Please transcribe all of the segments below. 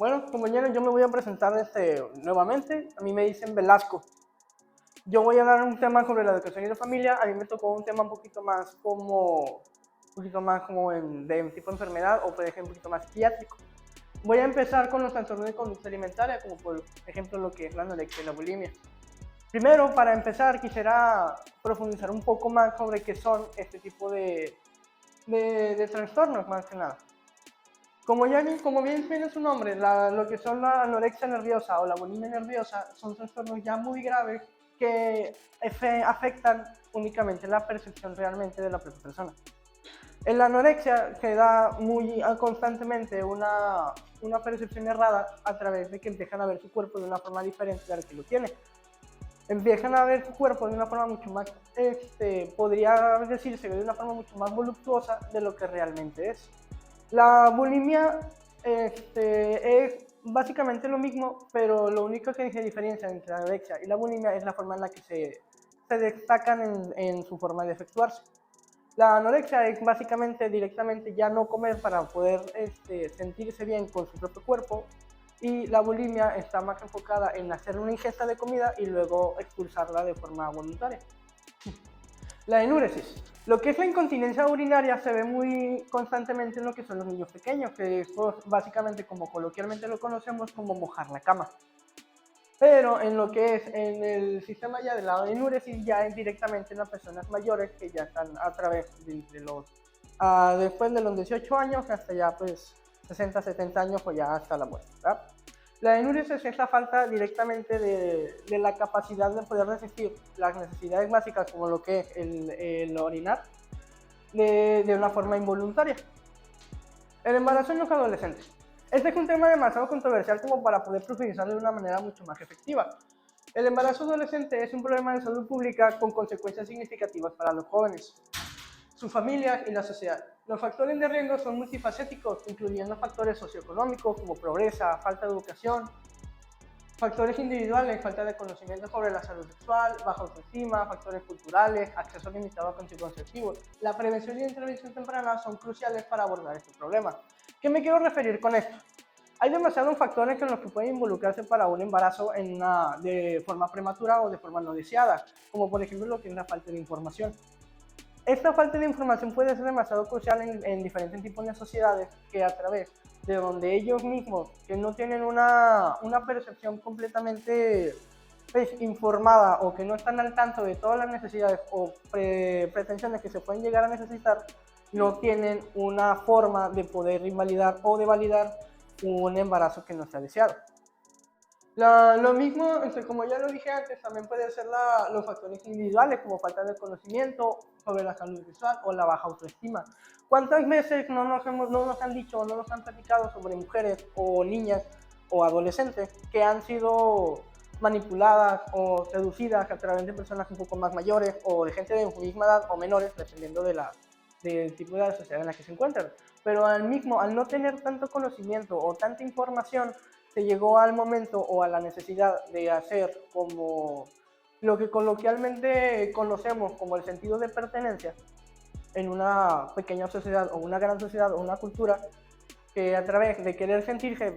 Bueno, compañeros, yo me voy a presentar nuevamente. A mí me dicen Velasco. Yo voy a dar un tema sobre la educación y la familia. A mí me tocó un tema un poquito más como de tipo enfermedad o por ejemplo un poquito más psiquiátrico. Voy a empezar con los trastornos de conducta alimentaria, como por ejemplo lo que es la anorexia y la bulimia. Primero, para empezar, quisiera profundizar un poco más sobre qué son este tipo de trastornos, más que nada. Como bien tiene su nombre, lo que son la anorexia nerviosa o la bulimia nerviosa son trastornos ya muy graves que afectan únicamente la percepción realmente de la propia persona. En la anorexia se da muy constantemente una percepción errada a través de que empiezan a ver su cuerpo de una forma diferente a la que lo tiene. Empiezan a ver su cuerpo de una forma mucho más, podría decirse, de una forma mucho más voluptuosa de lo que realmente es. La bulimia es básicamente lo mismo, pero lo único que se diferencia entre la anorexia y la bulimia es la forma en la que se destacan en su forma de efectuarse. La anorexia es básicamente directamente ya no comer para poder sentirse bien con su propio cuerpo, y la bulimia está más enfocada en hacer una ingesta de comida y luego expulsarla de forma voluntaria. La enuresis. Lo que es la incontinencia urinaria se ve muy constantemente en lo que son los niños pequeños, que es básicamente, como coloquialmente lo conocemos, como mojar la cama. Pero en lo que es en el sistema ya de la enuresis ya es directamente en las personas mayores que ya están a través de después de los 18 años hasta ya pues 60, 70 años o ya hasta la muerte, ¿verdad? La enuresis es la falta directamente de la capacidad de poder resistir las necesidades básicas como lo que es el orinar de una forma involuntaria. El embarazo en los adolescentes. Este es un tema demasiado controversial como para poder profundizarlo de una manera mucho más efectiva. El embarazo adolescente es un problema de salud pública con consecuencias significativas para los jóvenes, sus familias y la sociedad. Los factores de riesgo son multifacéticos, incluyendo factores socioeconómicos como pobreza, falta de educación, factores individuales, falta de conocimiento sobre la salud sexual, baja autoestima, factores culturales, acceso limitado a anticonceptivos. La prevención y la intervención temprana son cruciales para abordar este problema. ¿Qué me quiero referir con esto? Hay demasiados factores en los que pueden involucrarse para un embarazo de forma prematura o de forma no deseada, como por ejemplo lo que es la falta de información. Esta falta de información puede ser demasiado crucial en diferentes tipos de sociedades que a través de donde ellos mismos, que no tienen una percepción completamente pues, informada o que no están al tanto de todas las necesidades o pretensiones que se pueden llegar a necesitar, no tienen una forma de poder invalidar o de validar un embarazo que no sea deseado. Lo mismo, como ya lo dije antes, también pueden ser los factores individuales, como falta de conocimiento sobre la salud sexual o la baja autoestima. ¿Cuántas veces no nos han dicho o no nos han platicado sobre mujeres o niñas o adolescentes que han sido manipuladas o seducidas a través de personas un poco más mayores o de gente de su misma edad o menores, dependiendo del tipo de la sociedad en la que se encuentran? Pero al no tener tanto conocimiento o tanta información, se llegó al momento o a la necesidad de hacer como lo que coloquialmente conocemos como el sentido de pertenencia en una pequeña sociedad o una gran sociedad o una cultura, que a través de querer sentirse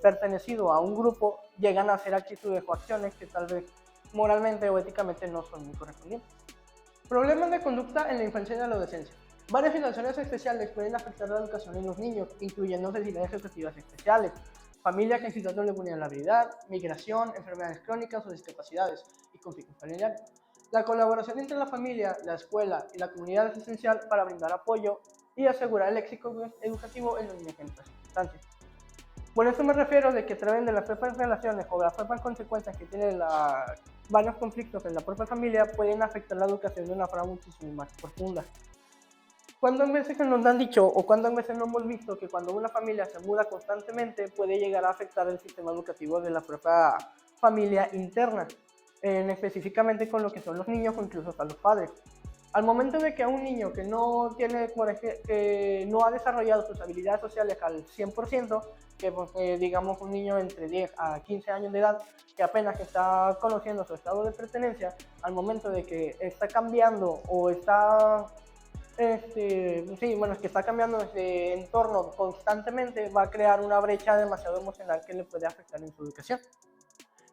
pertenecido a un grupo llegan a hacer actitudes o acciones que tal vez moralmente o éticamente no son muy correspondientes. Problemas de conducta en la infancia y la adolescencia. Varias situaciones especiales pueden afectar la educación en los niños, incluyendo necesidades educativas especiales, familias en situación de vulnerabilidad, migración, enfermedades crónicas o discapacidades y conflictos familiares. La colaboración entre la familia, la escuela y la comunidad es esencial para brindar apoyo y asegurar el éxito educativo en los niños en estas circunstancias. Por eso me refiero de que a través de las propias relaciones o las propias consecuencias que tienen varios conflictos en la propia familia pueden afectar la educación de una forma muchísimo más profunda. ¿Cuántas veces nos han dicho o cuántas veces no hemos visto que cuando una familia se muda constantemente puede llegar a afectar el sistema educativo de la propia familia interna, específicamente con lo que son los niños o incluso hasta los padres? Al momento de que a un niño que no tiene, que no ha desarrollado sus habilidades sociales al 100%, que digamos un niño entre 10 a 15 años de edad, que apenas está conociendo su estado de pertenencia, al momento de que está cambiando o está sí, bueno, es que está cambiando de entorno constantemente, va a crear una brecha demasiado emocional que le puede afectar en su educación.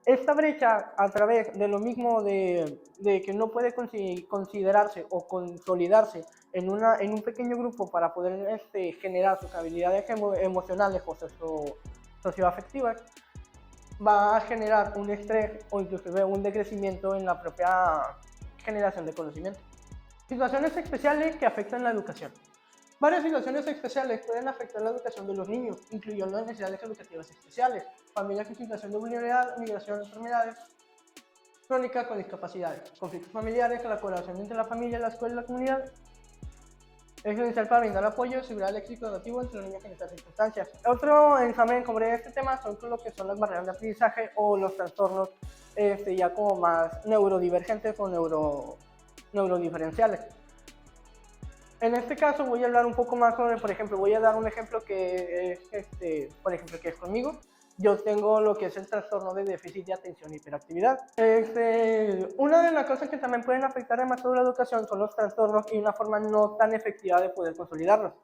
Esta brecha, a través de lo mismo de que no puede considerarse o consolidarse en un pequeño grupo para poder generar sus habilidades emocionales o socioafectivas, va a generar un estrés o inclusive un decrecimiento en la propia generación de conocimiento. Situaciones especiales que afectan la educación. Varias situaciones especiales pueden afectar la educación de los niños, incluyendo necesidades educativas especiales, familias en situación de vulnerabilidad, migración, enfermedades crónicas con discapacidades, conflictos familiares, la colaboración entre la familia, la escuela y la comunidad. Es esencial para brindar apoyo y asegurar el éxito educativo entre los niños en estas circunstancias. Otro examen sobre este tema son lo que son las barreras de aprendizaje o los trastornos ya como más neurodivergentes o neurodiferenciales. En este caso voy a hablar un poco más sobre, por ejemplo, voy a dar un ejemplo que es, por ejemplo, que es conmigo. Yo tengo lo que es el trastorno de déficit de atención y hiperactividad. Una de las cosas que también pueden afectar demasiado la educación son los trastornos y una forma no tan efectiva de poder consolidarlos.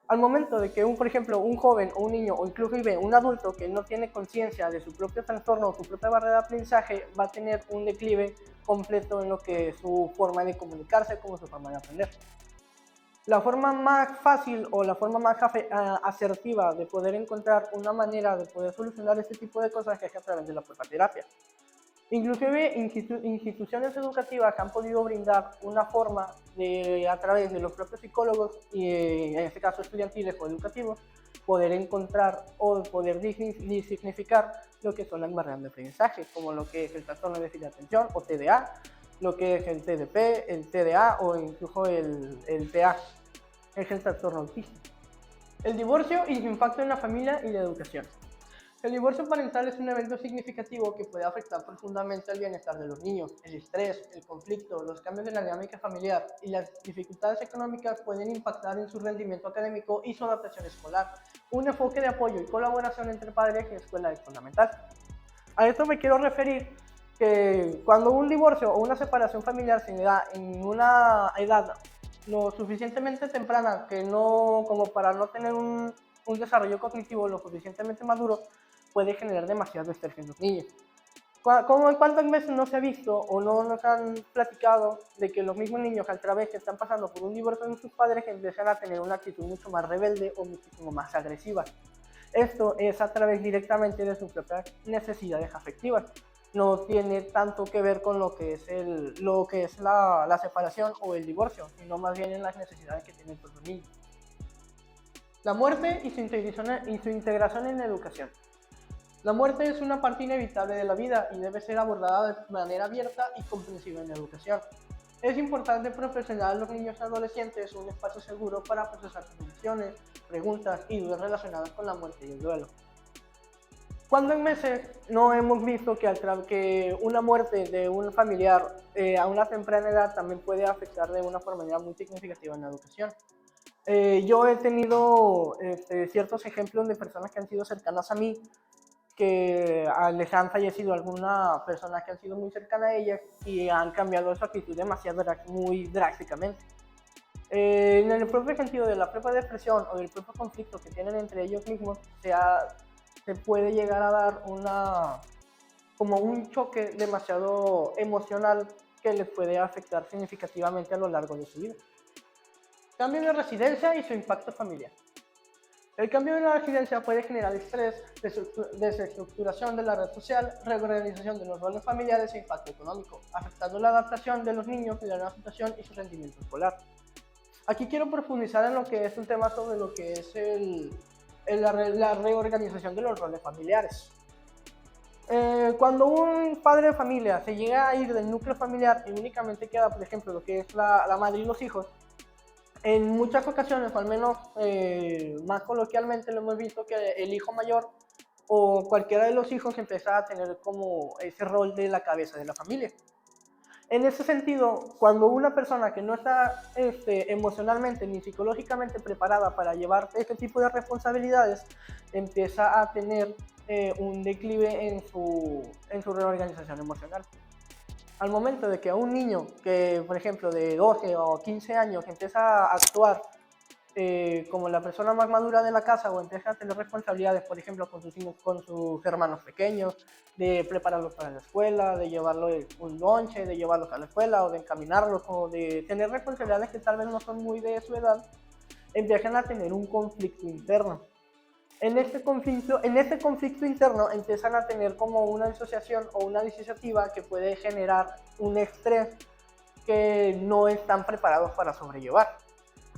Al momento de que, por ejemplo, un joven o un niño o inclusive un adulto que no tiene conciencia de su propio trastorno o su propia barrera de aprendizaje va a tener un declive completo en lo que es su forma de comunicarse como su forma de aprender. La forma más fácil o la forma más asertiva de poder encontrar una manera de poder solucionar este tipo de cosas es a través de la propia terapia. Inclusive instituciones educativas han podido brindar una forma de, a través de los propios psicólogos y en este caso estudiantiles o educativos, poder encontrar o poder dignificar lo que son las barreras de aprendizaje, como lo que es el trastorno de déficit de atención o TDA, lo que es el TDP, el TDA o incluso el TEA, es el trastorno autista. El divorcio y su impacto en la familia y la educación. El divorcio parental es un evento significativo que puede afectar profundamente el bienestar de los niños. El estrés, el conflicto, los cambios de la dinámica familiar y las dificultades económicas pueden impactar en su rendimiento académico y su adaptación escolar. Un enfoque de apoyo y colaboración entre padres y escuela es fundamental. A esto me quiero referir que cuando un divorcio o una separación familiar se da en una edad lo suficientemente temprana que no, como para no tener un desarrollo cognitivo lo suficientemente maduro, puede generar demasiado estrés en los niños. ¿Cuántas veces no se ha visto o no nos han platicado de que los mismos niños a través que están pasando por un divorcio de sus padres empiezan a tener una actitud mucho más rebelde o muchísimo más agresiva? Esto es a través directamente de sus propias necesidades afectivas. No tiene tanto que ver con lo que es la separación o el divorcio, sino más bien en las necesidades que tienen los niños. La muerte y su integración en la educación. La muerte es una parte inevitable de la vida y debe ser abordada de manera abierta y comprensiva en la educación. Es importante proporcionar a los niños y adolescentes un espacio seguro para procesar sus emociones, preguntas y dudas relacionadas con la muerte y el duelo. ¿Cuándo en meses no hemos visto que una muerte de un familiar a una temprana edad también puede afectar de una forma muy significativa en la educación? Yo he tenido ciertos ejemplos de personas que han sido cercanas a mí, que les han fallecido alguna persona que han sido muy cercana a ellas y han cambiado su actitud muy drásticamente. En el propio sentido de la propia depresión o del propio conflicto que tienen entre ellos mismos, se puede llegar a dar como un choque demasiado emocional que les puede afectar significativamente a lo largo de su vida. Cambio de residencia y su impacto familiar. El cambio de la residencia puede generar estrés, desestructuración de la red social, reorganización de los roles familiares e impacto económico, afectando la adaptación de los niños y la nueva situación y su rendimiento escolar. Aquí quiero profundizar en lo que es un tema sobre lo que es la reorganización de los roles familiares. Cuando un padre de familia se llega a ir del núcleo familiar y únicamente queda, por ejemplo, lo que es la madre y los hijos, en muchas ocasiones, o al menos más coloquialmente, lo hemos visto que el hijo mayor o cualquiera de los hijos empieza a tener como ese rol de la cabeza de la familia. En ese sentido, cuando una persona que no está emocionalmente ni psicológicamente preparada para llevar este tipo de responsabilidades, empieza a tener un declive en su reorganización emocional. Al momento de que a un niño que, por ejemplo, de 12 o 15 años empieza a actuar como la persona más madura de la casa o empieza a tener responsabilidades, por ejemplo, con sus hermanos pequeños, de prepararlos para la escuela, de llevarlos un lonche, de llevarlos a la escuela o de encaminarlos, o de tener responsabilidades que tal vez no son muy de su edad, empiezan a tener un conflicto interno. En este conflicto interno empiezan a tener como una disociación o una disociativa que puede generar un estrés que no están preparados para sobrellevar.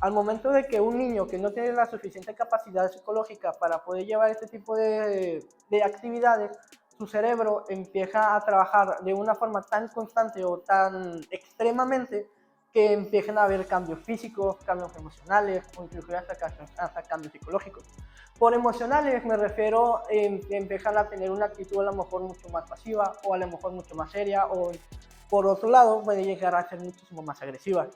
Al momento de que un niño que no tiene la suficiente capacidad psicológica para poder llevar este tipo de actividades, su cerebro empieza a trabajar de una forma tan constante o tan extremadamente que empiezan a haber cambios físicos, cambios emocionales o incluso hasta cambios psicológicos. Por emocionales me refiero que empiezan a tener una actitud a lo mejor mucho más pasiva o a lo mejor mucho más seria o por otro lado puede llegar a ser muchísimo más agresiva.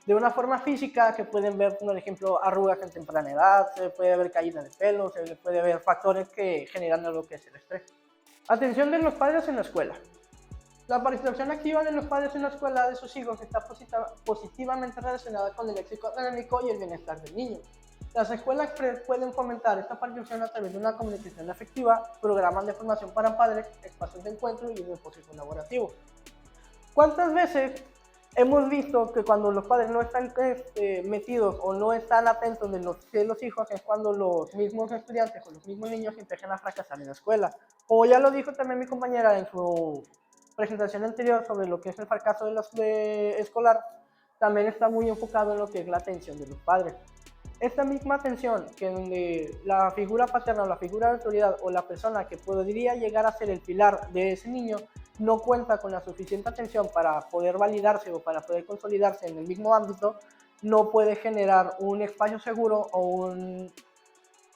De una forma física se pueden ver, por ejemplo, arrugas en temprana edad, se puede ver caída de pelo, se puede ver factores que generan lo que es el estrés. Atención de los padres en la escuela. La participación activa de los padres en la escuela de sus hijos está positivamente relacionada con el éxito académico y el bienestar del niño. Las escuelas pueden fomentar esta participación a través de una comunicación afectiva, programas de formación para padres, espacios de encuentro y un enfoque colaborativo. ¿Cuántas veces hemos visto que cuando los padres no están metidos o no están atentos de los hijos es cuando los mismos estudiantes o los mismos niños empiezan a fracasar en la escuela? O ya lo dijo también mi compañera en su presentación anterior sobre lo que es el fracaso escolar, también está muy enfocado en lo que es la atención de los padres. Esta misma atención, que donde la figura paterna o la figura de autoridad o la persona que podría llegar a ser el pilar de ese niño no cuenta con la suficiente atención para poder validarse o para poder consolidarse en el mismo ámbito, no puede generar un espacio seguro o un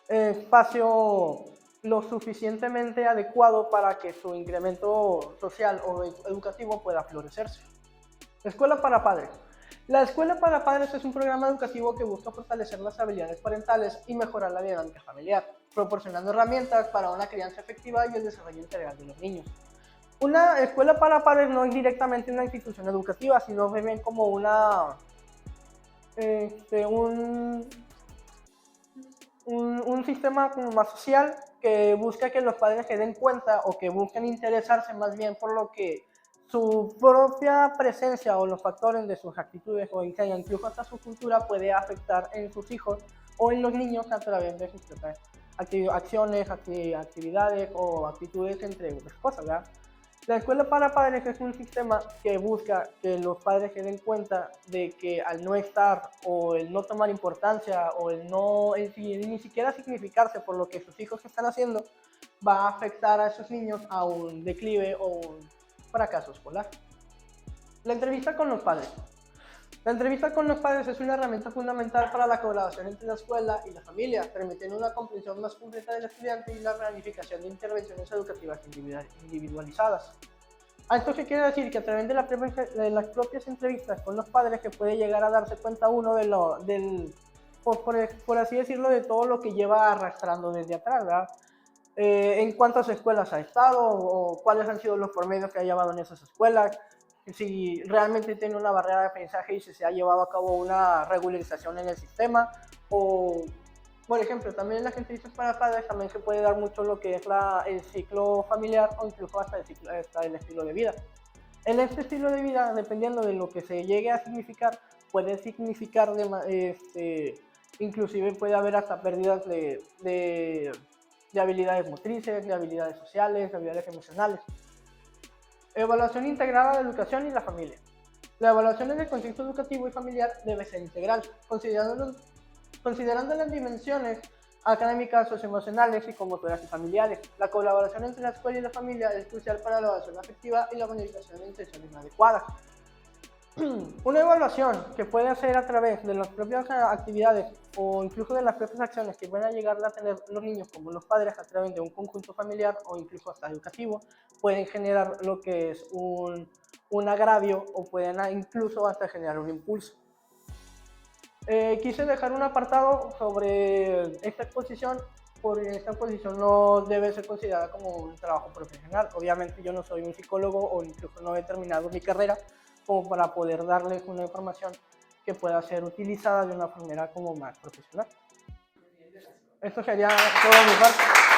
espacio lo suficientemente adecuado para que su incremento social o educativo pueda florecerse. Escuela para padres. La Escuela para Padres es un programa educativo que busca fortalecer las habilidades parentales y mejorar la dinámica familiar, proporcionando herramientas para una crianza efectiva y el desarrollo integral de los niños. Una escuela para padres no es directamente una institución educativa, sino más bien como un, un sistema como más social que busca que los padres se den cuenta o que busquen interesarse más bien por lo que su propia presencia o los factores de sus actitudes o incluso hasta su cultura puede afectar en sus hijos o en los niños a través de sus acciones, actividades o actitudes, entre otras cosas, ¿verdad? La escuela para padres es un sistema que busca que los padres se den cuenta de que al no estar o el no tomar importancia o el no ni siquiera significarse por lo que sus hijos están haciendo, va a afectar a esos niños a un declive o un fracaso escolar. La entrevista con los padres. La entrevista con los padres es una herramienta fundamental para la colaboración entre la escuela y la familia, permitiendo una comprensión más completa del estudiante y la planificación de intervenciones educativas individualizadas. ¿A esto qué quiere decir? Que a través de las propias entrevistas con los padres se puede llegar a darse cuenta uno por así decirlo, de todo lo que lleva arrastrando desde atrás, ¿verdad? En cuántas escuelas ha estado o cuáles han sido los promedios que ha llevado en esas escuelas, si realmente tiene una barrera de aprendizaje y si se ha llevado a cabo una regularización en el sistema o, por ejemplo, también en las entrevistas para padres también se puede dar mucho lo que es el ciclo familiar o incluso hasta el estilo de vida. En este estilo de vida, dependiendo de lo que se llegue a significar, puede significar, inclusive puede haber hasta pérdidas de habilidades motrices, de habilidades sociales, de habilidades emocionales. Evaluación integrada de educación y la familia. La evaluación en el contexto educativo y familiar debe ser integral, considerando las dimensiones académicas, socioemocionales, psicomotoras y familiares. La colaboración entre la escuela y la familia es crucial para la evaluación afectiva y la comunicación entre sesiones adecuadas. Una evaluación que puede hacer a través de las propias actividades o incluso de las propias acciones que van a llegar a tener los niños como los padres a través de un conjunto familiar o incluso hasta educativo, pueden generar lo que es un agravio o pueden incluso hasta generar un impulso. Quise dejar un apartado sobre esta exposición porque esta posición no debe ser considerada como un trabajo profesional. Obviamente yo no soy un psicólogo o incluso no he terminado mi carrera como para poder darles una información que pueda ser utilizada de una manera como más profesional. Esto sería todo de mi parte.